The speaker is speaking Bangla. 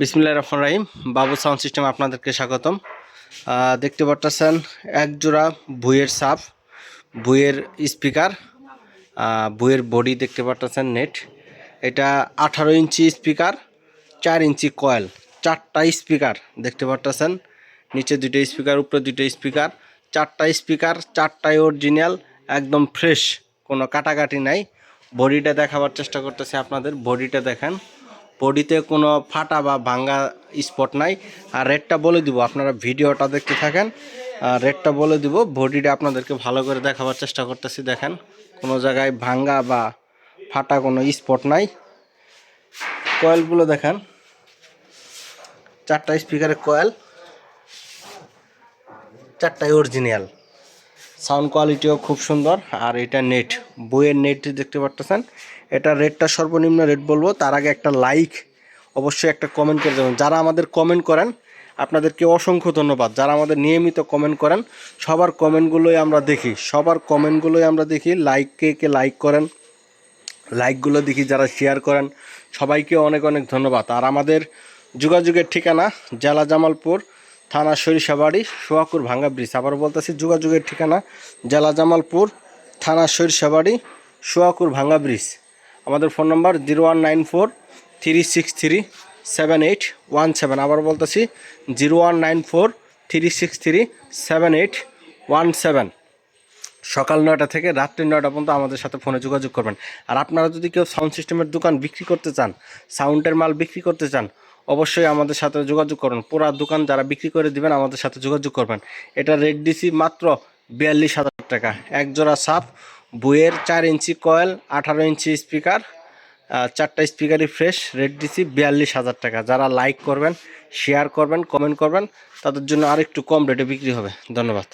বিসমিল্লাহির রহমানির রহিম। বাবু সাউন্ড সিস্টেম আপনাদেরকে স্বাগতম। দেখতে পাচ্ছেন এক জোড়া বুয়ের সাপ, বুয়ের স্পিকার, বুয়ের বডি দেখতে পাচ্ছেন নেট। এটা 18 ইঞ্চি স্পিকার, 4 ইঞ্চি কয়েল, 4টা স্পিকার দেখতে পাচ্ছেন। নিচে 2টা স্পিকার, উপরে 2টা স্পিকার, 4টা স্পিকার, 4টাই অরিজিনাল, একদম ফ্রেশ, কোনো কাটাকাটি নাই। বডিটা দেখাবার চেষ্টা করতেছি আপনাদের। বডিটা দেখেন, বডিতে কোনো ফাটা বা ভাঙ্গা স্পট নাই। আর রেটটা বলে দিব, আপনারা ভিডিওটা দেখতে থাকেন। রেটটা বলে দিব, বডিটা আপনাদেরকে ভালো করে দেখাবার চেষ্টা করতেছি। দেখেন, কোনো জায়গায় ভাঙ্গা বা ফাটা কোনো স্পট নাই। কয়েলগুলো দেখেন, 4টা স্পিকারের কয়েল, 4টাই অরিজিনাল। সাউন্ড কোয়ালিটিও খুব সুন্দর। আর এটা নেট, বইয়ের নেট দেখতে পাচ্ছেন। এটা রেটটা সর্বনিম্ন রেট বলবো, তার আগে একটা লাইক, অবশ্যই একটা কমেন্ট করে দেবেন। যারা আমাদের কমেন্ট করেন আপনাদেরকে অসংখ্য ধন্যবাদ। যারা আমাদের নিয়মিত কমেন্ট করেন, সবার কমেন্টগুলোই আমরা দেখি, লাইক কে লাইক করেন, লাইকগুলো দেখি, যারা শেয়ার করেন সবাইকে অনেক অনেক ধন্যবাদ। আর আমাদের যোগাযোগের ঠিকানা জেলা জামালপুর, থানা সরিষাবাড়ি, সোহাকুর ভাঙ্গা ব্রিজ। আবার বলতেছি, যোগাযোগের ঠিকানা জেলা জামালপুর, থানা সরিষাবাড়ি, সোহাকুর ভাঙ্গা ব্রিজ। আমাদের ফোন নম্বর 0194-363-7817। আবার বলতেছি 0194-363-7817। সকাল 9টা থেকে রাত্রি 9টা পর্যন্ত আমাদের সাথে ফোনে যোগাযোগ করবেন। আর আপনারা যদি কেউ সাউন্ড সিস্টেমের দোকান বিক্রি করতে চান, সাউন্ডের মাল বিক্রি করতে চান, অবশ্যই আমাদের সাথে যোগাযোগ করুন। পুরা দোকান যারা বিক্রি করে দিবেন আমাদের সাথে যোগাযোগ করবেন। এটা রেট দিছি মাত্র 42,000 টাকা। এক জোড়া সাপ, বুয়ের 4 ইঞ্চি কয়েল, 18 ইঞ্চি স্পিকার, 4টা স্পিকারই ফ্রেশ। রেট দিছি 42,000 টাকা। যারা লাইক করবেন, শেয়ার করবেন, কমেন্ট করবেন, তাদের জন্য আরেকটু কম রেটে বিক্রি হবে। ধন্যবাদ।